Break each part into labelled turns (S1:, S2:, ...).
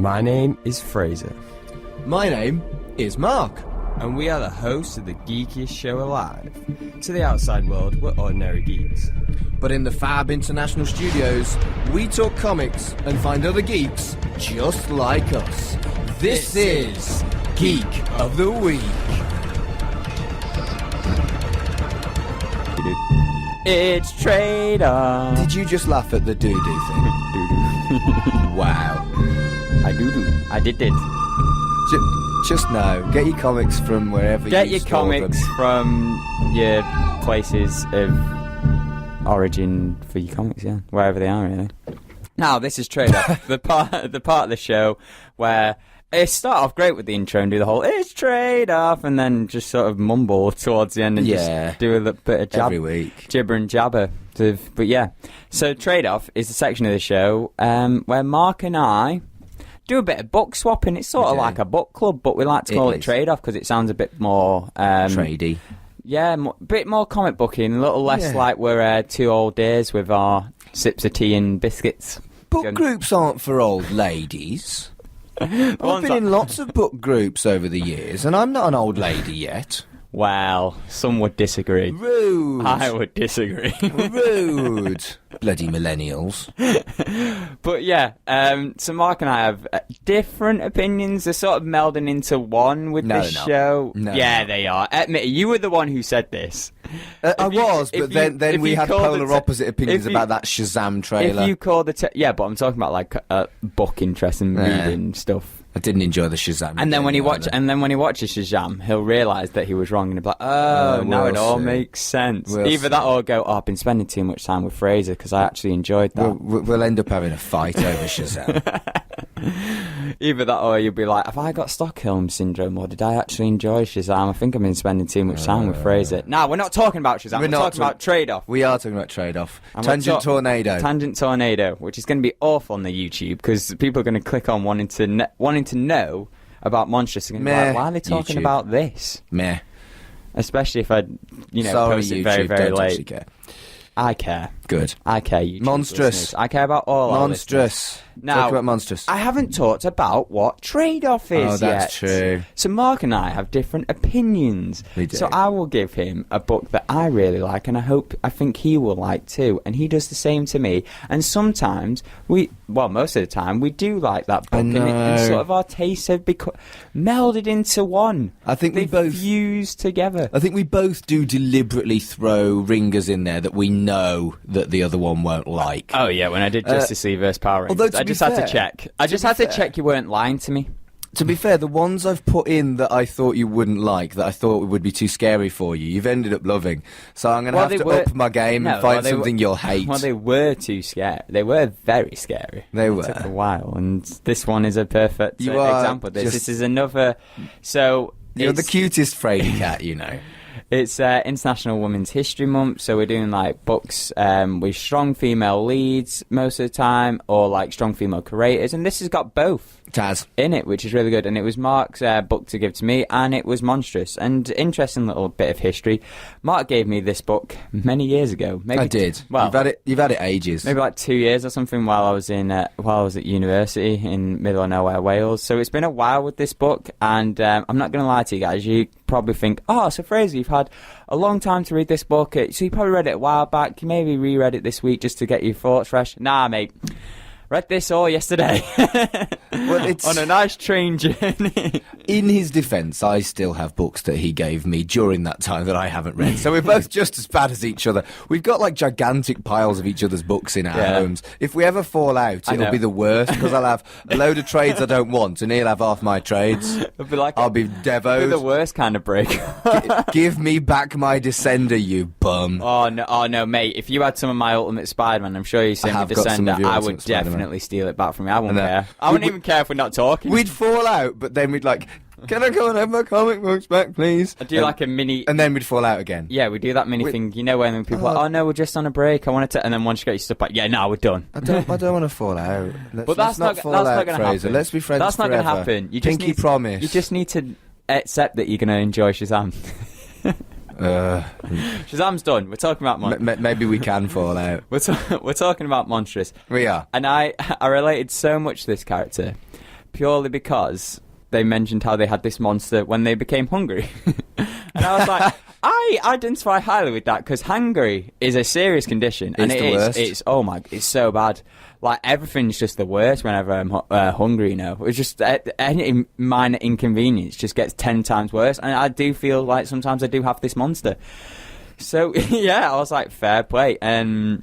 S1: My name is Fraser.
S2: My name is Mark.
S1: And we are the hosts of the geekiest show alive. To the outside world, we're ordinary geeks.
S2: But in the Fab International Studios, we talk comics and find other geeks just like us. This is Geek of the Week.
S3: It's Trader.
S2: Did you just laugh at the doo-doo thing? Wow.
S3: I did it.
S2: Just know, get your comics from wherever
S3: Get
S2: you
S3: your
S2: store
S3: comics
S2: them.
S3: from your places of origin for your comics, yeah, wherever they are, really. Now, this is Trader, the part of the show where it start off great with the intro and do the whole "It's Trader" and then just sort of mumble towards the end and just do a little bit of
S2: every week,
S3: gibber and jabber. But yeah, so Trade Off is the section of the show where Mark and I do a bit of book swapping. It's sort of like a book club, but we like to call it Trade Off because it sounds a bit more
S2: tradey.
S3: Yeah, a bit more comic booking, a little less like we're two old days with our sips of tea and biscuits.
S2: Book groups aren't for old ladies. I've been in lots of book groups over the years, and I'm not an old lady yet.
S3: Well, some would disagree.
S2: Rude.
S3: I would disagree.
S2: Rude. Bloody millennials.
S3: But yeah, so Mark and I have different opinions. They're sort of melding into one with this show.
S2: No,
S3: yeah, they are. Admit it, you were the one who said this.
S2: I was, but then we had polar opposite opinions about that Shazam trailer.
S3: If you call yeah, but I'm talking about like book interest and reading stuff.
S2: I didn't enjoy the Shazam.
S3: And then when he watches Shazam, he'll realise that he was wrong and he'll be like, now it all makes sense. Either that or go, I've been spending too much time with Fraser because I actually enjoyed that.
S2: We'll end up having a fight over Shazam.
S3: Either that or you'll be like, have I got Stockholm Syndrome or did I actually enjoy Shazam? I think I've been spending too much time with Fraser. No, we're not talking about Shazam. We're talking about Trade-Off.
S2: We are talking about Trade-Off. Tangent
S3: Tornado, which is going to be awful on the YouTube because people are going to click on wanting to know about Monstress and be like, why are they talking about this?
S2: Meh.
S3: Especially if I, post it very, very late.
S2: Care.
S3: I care.
S2: Good.
S3: I care, YouTube
S2: Monstress.
S3: listeners. I care about all
S2: Monstress.
S3: Now,
S2: talk about Monstress.
S3: I haven't talked about what Trade-Off is yet.
S2: Oh, that's true.
S3: So Mark and I have different opinions.
S2: We do.
S3: So I will give him a book that I really like, and I think he will like too. And he does the same to me. And sometimes most of the time, we do like that book. And sort of our tastes have melded into one.
S2: I think we both
S3: fused together.
S2: I think we both do deliberately throw ringers in there that we know that the other one won't like.
S3: Oh yeah, when I did Justice League vs Power Rangers, I just had to check. I just had to check you weren't lying to me.
S2: To be fair, the ones I've put in that I thought you wouldn't like, that I thought would be too scary for you, you've ended up loving. So I'm going to have to up my game and find something you'll hate.
S3: Well, they were too scary. They were very scary.
S2: They were.
S3: It took a while, and this one is a perfect example of this. This is another... So
S2: you're the cutest fraidy cat, you know.
S3: It's International Women's History Month, so we're doing like books with strong female leads most of the time, or like strong female curators, and this has got both in it, which is really good. And it was Mark's book to give to me, and it was Monstress. And interesting little bit of history. Mark gave me this book many years ago. Maybe
S2: I did. You've had it ages.
S3: Maybe like 2 years or something while I was at university in middle of nowhere, Wales. So it's been a while with this book, and I'm not going to lie to you guys. You probably think, so Fraser, you've had a long time to read this book. So you probably read it a while back. You maybe reread it this week just to get your thoughts fresh. Nah, mate. Read this all yesterday. Well, it's on a nice train journey.
S2: In his defence, I still have books that he gave me during that time that I haven't read. So we're both just as bad as each other. We've got like gigantic piles of each other's books in our homes. If we ever fall out, it'll be the worst because I'll have a load of trades I don't want and he'll have half my trades. I'll be devoed.
S3: It'll be the worst kind of break.
S2: Give me back my Descender, you bum.
S3: Oh no, mate. If you had some of my Ultimate Spider-Man, I'm sure you sent me Descender. I would definitely steal it back from you. I wouldn't care. I wouldn't even care if we're not talking.
S2: We'd fall out, but then we'd like, can I go and have my comic books back, please?
S3: I'd do like a mini...
S2: And then we'd fall out again.
S3: Yeah, we do that mini thing. You know when people are like, no, we're just on a break. I wanted to... And then once you get your stuff back, no, we're done.
S2: I don't want to fall out.
S3: But that's not going to happen.
S2: Let's be friends
S3: That's not
S2: going
S3: to happen.
S2: Pinky promise.
S3: You just need to accept that you're going to enjoy Shazam. Shazam's done. We're talking about Monstress.
S2: Maybe we can fall out.
S3: We're talking about Monstress.
S2: We are.
S3: And I related so much to this character purely because they mentioned how they had this monster when they became hungry. And I was like, I identify highly with that, because hangry is a serious condition. And it's it's so bad. Like, everything's just the worst whenever I'm hungry, you know. It's just any minor inconvenience just gets 10 times worse. And I do feel like sometimes I do have this monster. So, yeah, I was like, fair play. And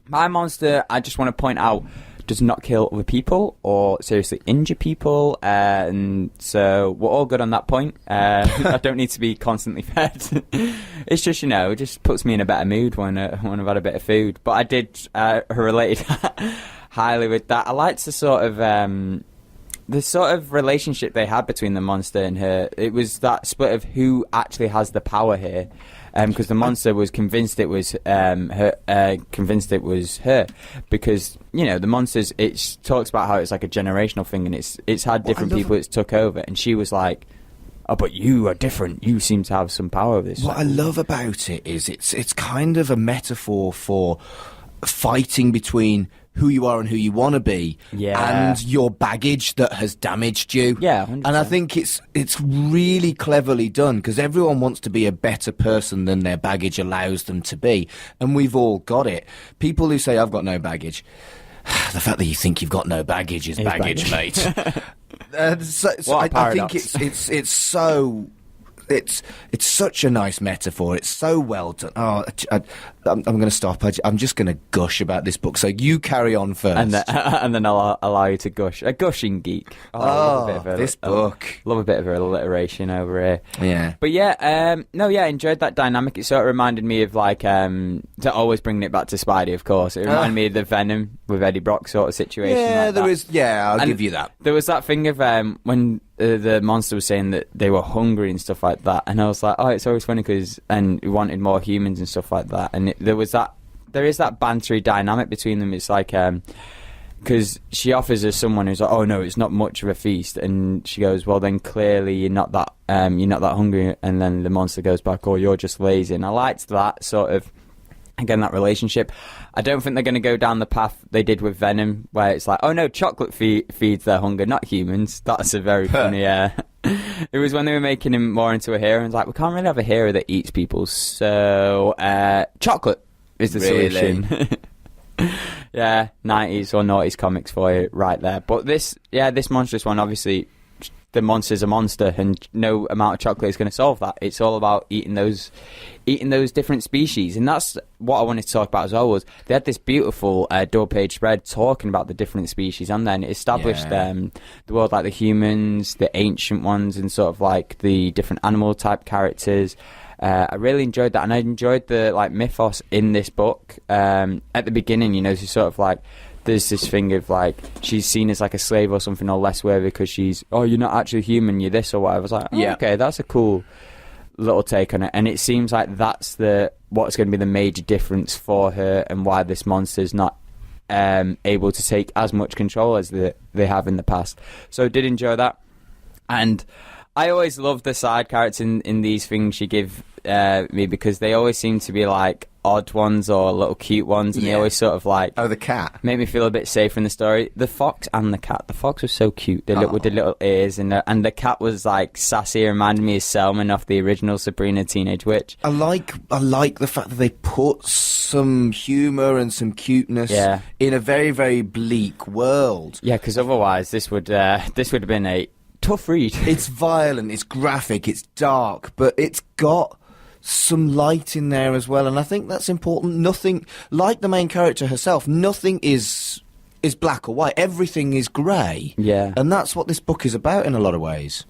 S3: my monster, I just want to point out, does not kill other people or seriously injure people, and so we're all good on that point. I don't need to be constantly fed. It's just, you know, it just puts me in a better mood when I've had a bit of food. But I did relate highly with that. I liked the sort of relationship they had between the monster and her. It was that split of who actually has the power here. Because the monster was convinced it was her, because, you know, the monsters, it talks about how it's like a generational thing, and it's had different people it's took over, and she was like, oh, but you are different, you seem to have some power over this.
S2: What I love about it is it's kind of a metaphor for fighting between who you are and who you want to be, and your baggage that has damaged you.
S3: 100%.
S2: And I think it's really cleverly done, because everyone wants to be a better person than their baggage allows them to be, and we've all got it. People who say, I've got no baggage, the fact that you think you've got no baggage is baggage, mate. I think it's so... It's such a nice metaphor. It's so well done. Oh, I'm going to stop. I'm just going to gush about this book. So you carry on first,
S3: and then I'll allow you to gush. A gushing geek.
S2: This book.
S3: Love a bit of alliteration over here.
S2: Yeah.
S3: But enjoyed that dynamic. It sort of reminded me of like to always bringing it back to Spidey, of course. It reminded me of the Venom with Eddie Brock sort of situation.
S2: Yeah,
S3: like
S2: there is. Yeah, I'll give you that.
S3: There was that thing of when the monster was saying that they were hungry and stuff like that, and I was like, oh, it's always funny and we wanted more humans and stuff like that, and there is that bantery dynamic between them. It's like because she offers us someone who's like, oh no, it's not much of a feast, and she goes, well then clearly you're not that hungry, and then the monster goes back, oh, you're just lazy. And I liked that sort of, again, that relationship. I don't think they're going to go down the path they did with Venom, where it's like, oh no, chocolate feeds their hunger, not humans. That's a very funny... It was when they were making him more into a hero, and it's like, we can't really have a hero that eats people, so chocolate is the solution. Yeah, 90s or noughties comics for you right there. But this Monstress one, obviously... The monster's a monster, and no amount of chocolate is going to solve that. It's all about eating those different species, and that's what I wanted to talk about as well. Was they had this beautiful double-page spread talking about the different species, and then it established the world, like the humans, the ancient ones, and sort of like the different animal type characters. I really enjoyed that, and I enjoyed the like mythos in this book. At the beginning, you know, she's sort of like. There's this thing of like she's seen as like a slave or something, or less worthy because she's, oh, you're not actually human, you're this or whatever. I was like, okay, that's a cool little take on it, and it seems like that's what's going to be the major difference for her, and why this monster's not able to take as much control as they have in the past. So I did enjoy that, and I always love the side characters in these things you give me, because they always seem to be like odd ones or little cute ones, and they always sort of like
S2: the cat
S3: make me feel a bit safer in the story. The fox and the cat. The fox was so cute, with the little ears, and the cat was like sassy. It reminded me of Selman off the original Sabrina Teenage Witch.
S2: I like the fact that they put some humour and some cuteness in a very, very bleak world.
S3: Yeah, because otherwise this would have been a tough read.
S2: It's violent, it's graphic, it's dark, but it's got some light in there as well, and I think that's important. Nothing, like the main character herself, nothing is black or white. Everything is grey.
S3: Yeah.
S2: And that's what this book is about in a lot of ways.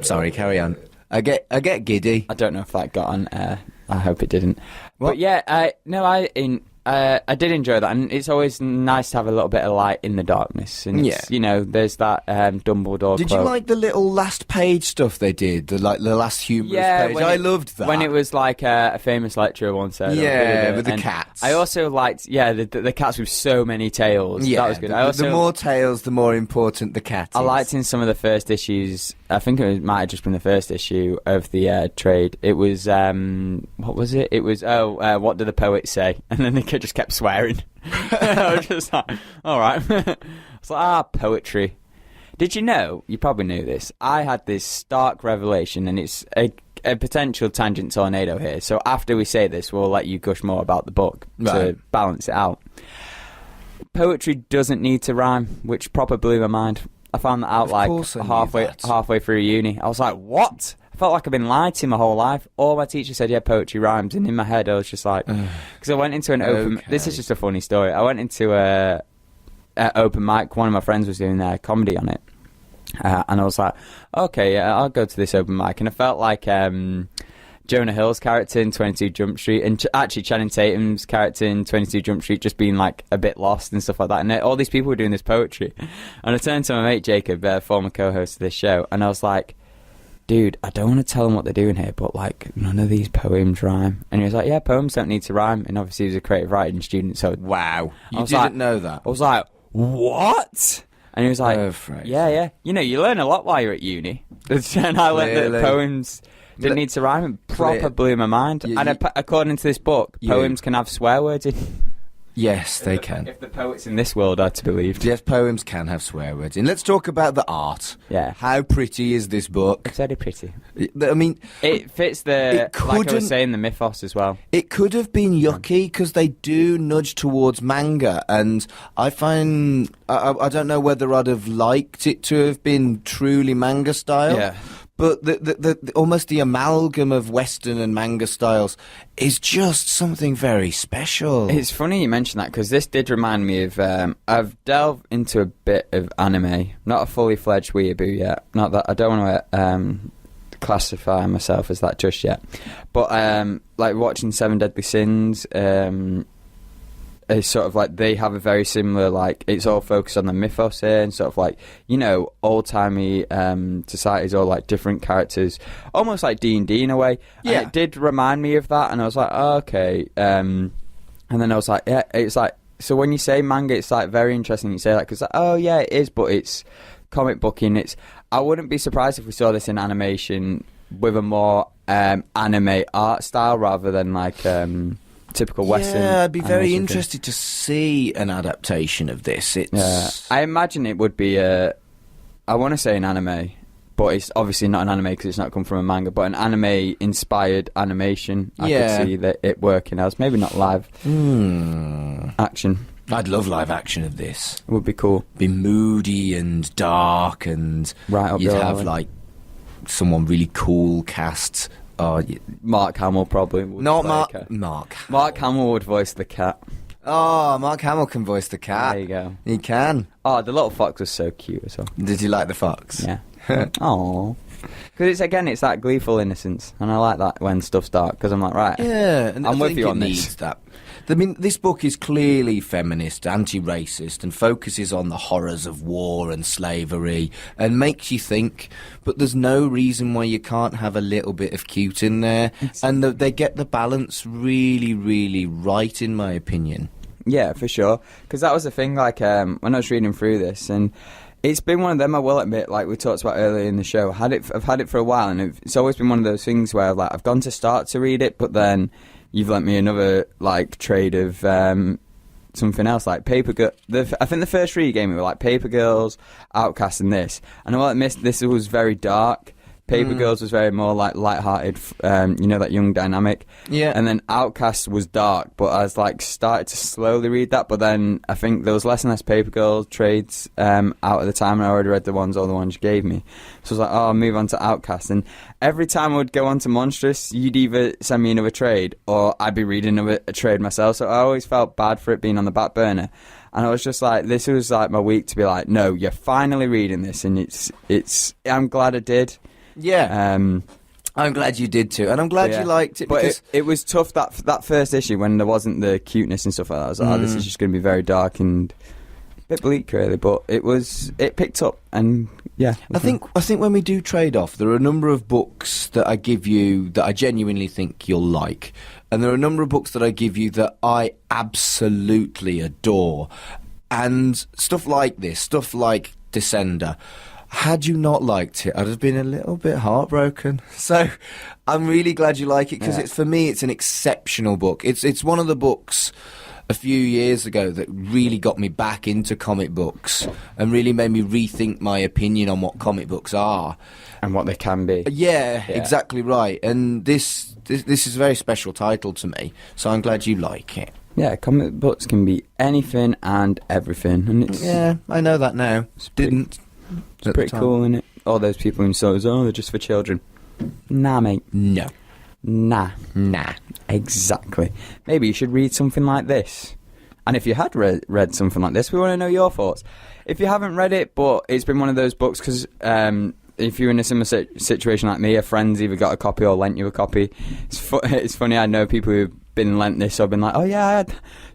S2: Sorry, carry on. I get giddy.
S3: I don't know if that got on air. I hope it didn't.
S2: What?
S3: But yeah, I did enjoy that, and it's always nice to have a little bit of light in the darkness. And you know, there's that Dumbledore
S2: Did
S3: quote.
S2: you like the little last page stuff they did? The last humorous page? I loved that.
S3: When it was like a famous lecturer once said.
S2: With the cats.
S3: I also liked, the cats with so many tails.
S2: Yeah,
S3: that was good.
S2: The more tails, the more important the cat is.
S3: I liked in some of the first issues, I think it might have just been the first issue of the trade. It was, what was it? It was, what do the poets say? And then they just kept swearing. I was just like, all right. It's like, poetry. Did you know, you probably knew this, I had this stark revelation, and it's a potential tangent tornado here, so after we say this, we'll let you gush more about the book to balance it out. Poetry doesn't need to rhyme, which proper blew my mind. I found that out halfway through uni. I was like, what? I felt like I've been lied to my whole life. All my teacher said, yeah, poetry rhymes, and in my head I was just like, because I went into an open, this is just a funny story, I went into an open mic, one of my friends was doing their comedy on it. And I was like, okay, yeah, I'll go to this open mic. And I felt like Jonah Hill's character in 22 Jump Street, and actually Channing Tatum's character in 22 Jump Street, just being like a bit lost and stuff like that. And all these people were doing this poetry. And I turned to my mate Jacob, former co-host of this show, and I was like, dude, I don't want to tell them what they're doing here, but like none of these poems rhyme. And he was like, yeah, poems don't need to rhyme. And obviously he was a creative writing student, so
S2: wow, you didn't know that.
S3: I was like, what? And he was like, yeah. You know, you learn a lot while you're at uni. And I learned that poems didn't need to rhyme. It proper blew my mind. And according to this book, poems can have swear words in.
S2: Yes, they can.
S3: If the poets in this world are to be believed.
S2: Yes, poems can have swear words in. Let's talk about the art.
S3: Yeah.
S2: How pretty is this book?
S3: It's very pretty.
S2: I mean...
S3: It fits like I was saying, the mythos as well.
S2: It could have been yucky, because they do nudge towards manga, and I find... I don't know whether I'd have liked it to have been truly manga style.
S3: Yeah.
S2: But the almost the amalgam of Western and manga styles is just something very special.
S3: It's funny you mention that, because this did remind me of... I've delved into a bit of anime. Not a fully fledged weeaboo yet. Not that I don't want to classify myself as that just yet. But like watching Seven Deadly Sins... it's sort of like they have a very similar, like, it's all focused on the mythos here, and sort of like, you know, old-timey societies, or like different characters, almost like D&D in a way.
S2: Yeah.
S3: And it did remind me of that, and I was like, oh, okay. And then I was like, yeah, it's like, so when you say manga, it's like very interesting you say that, because like, oh yeah, it is, but it's comic booking. I wouldn't be surprised if we saw this in animation with a more anime art style rather than like... typical Western.
S2: Yeah, I'd be very interested to see an adaptation of this.
S3: I imagine it would be I want to say an anime, but it's obviously not an anime because it's not come from a manga, but an anime-inspired animation. I could see that it working as. Maybe not live action.
S2: I'd love live action of this.
S3: It would be cool.
S2: Be moody and dark, and you'd have like someone really cool cast.
S3: Mark Hamill probably would.
S2: Not Mark.
S3: Mark Hamill would voice the cat.
S2: Oh, Mark Hamill can voice the cat.
S3: There you go.
S2: He can.
S3: Oh, the little fox was so cute as well.
S2: Did you like the fox?
S3: Yeah. Oh. Because it's that gleeful innocence, and I like that when stuff's dark, because I'm like, right,
S2: yeah, and
S3: I'm with you on
S2: this. That. I mean, this book is clearly feminist, anti-racist, and focuses on the horrors of war and slavery, and makes you think, but there's no reason why you can't have a little bit of cute in there, and they get the balance really, really right, in my opinion.
S3: Yeah, for sure, because that was the thing, like, when I was reading through this, and it's been one of them, I will admit, like we talked about earlier in the show, I've had it for a while, and it's always been one of those things where, like, I've gone to start to read it, but then... You've lent me another, like, trade of something else, like Paper Girl. I think the first three you gave me were, like, Paper Girls, Outcast, and this. And I missed, this was very dark. Paper Girls was very more, like, light-hearted, you know, that young dynamic.
S2: Yeah.
S3: And then Outcast was dark, but I was, like, started to slowly read that. But then I think there was less and less Paper Girl trades out at the time, and I already read all the ones you gave me. So I was like, oh, I'll move on to Outcast. And every time I would go on to Monstress, you'd either send me another trade, or I'd be reading a trade myself. So I always felt bad for it being on the back burner. And I was just like, this was, like, my week to be like, no, you're finally reading this. And it's I'm glad I did.
S2: Yeah, I'm glad you did too, and I'm glad you liked it.
S3: But it was tough that first issue when there wasn't the cuteness and stuff like that. I was like, oh, this is just going to be very dark and a bit bleak, really. But it picked up, and yeah.
S2: I think when we do trade off, there are a number of books that I give you that I genuinely think you'll like, and there are a number of books that I give you that I absolutely adore, and stuff like this, stuff like Descender. Had you not liked it, I'd have been a little bit heartbroken. So I'm really glad you like it, because for me, it's an exceptional book. It's one of the books a few years ago that really got me back into comic books and really made me rethink my opinion on what comic books are.
S3: And what they can be.
S2: Yeah, exactly right. And this is a very special title to me, so I'm glad you like it.
S3: Yeah, comic books can be anything and everything. And it's
S2: I know that now.
S3: It's
S2: pretty
S3: cool, isn't it? All those people who say, they're just for children. Nah, mate.
S2: No.
S3: Nah. Exactly. Maybe you should read something like this. And if you had read something like this, we want to know your thoughts. If you haven't read it, but it's been one of those books, because if you're in a similar situation like me, a friend's either got a copy or lent you a copy. It's funny, I know people who've been lent this or been like, oh yeah,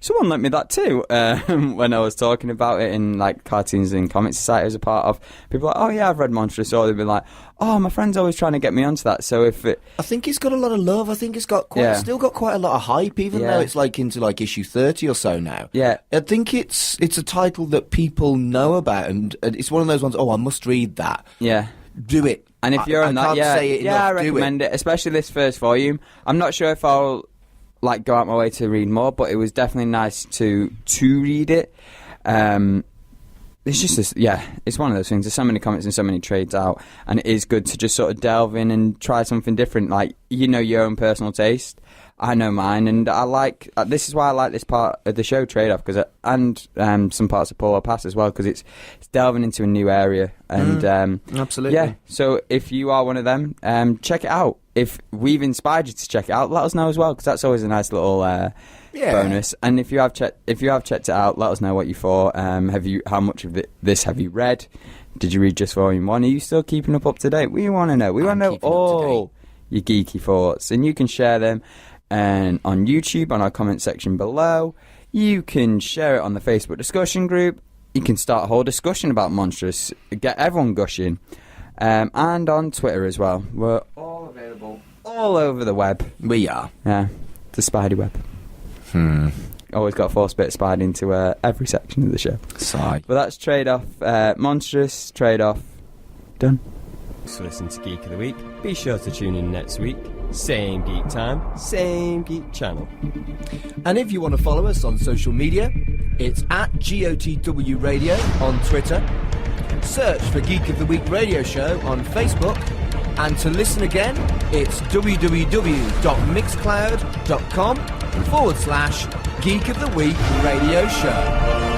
S3: someone lent me that too, when I was talking about it in like cartoons and comic society I was a part of. People are like, oh yeah, I've read Monstress, or they've been like, oh, my friend's always trying to get me onto that. So
S2: I think it's got a lot of love. I think it's got still got quite a lot of hype, even though it's like into like issue 30 or so now.
S3: Yeah,
S2: I think it's a title that people know about, and it's one of those ones. Oh, I must read that.
S3: Yeah,
S2: do it.
S3: And if you're on that, I recommend it, especially this first volume. I'm not sure if I'll like go out my way to read more, but it was definitely nice to read it. It's just this, it's one of those things. There's so many comics and so many trades out, and it is good to just sort of delve in and try something different. Like, you know your own personal taste, I know mine, and I like. This is why I like this part of the show, Trade Off, and some parts of Polar Pass as well, because it's delving into a new area, and
S2: absolutely,
S3: yeah. So if you are one of them, check it out. If we've inspired you to check it out, let us know as well, because that's always a nice little bonus. And if you have checked it out, let us know what you thought. How much of this have you read? Did you read just volume 1? Are you still keeping up to date? We want to know. We want to know all your geeky thoughts, and you can share them on YouTube on our comment section below. You can share it on the Facebook discussion group. You can start a whole discussion about Monstress, get everyone gushing, and on Twitter as well. We're all available all over the web.
S2: We are.
S3: Yeah, the Spidey web. Always got a force bit spied into every section of the show.
S2: Sigh.
S3: But that's Trade Off. Monstress, Trade Off. Done.
S1: Thanks for listening to Geek of the Week. Be sure to tune in next week. Same geek time, same geek channel.
S2: And if you want to follow us on social media, it's at GOTW Radio on Twitter. Search for Geek of the Week Radio Show on Facebook. And to listen again, it's www.mixcloud.com/Geek of the Week Radio Show.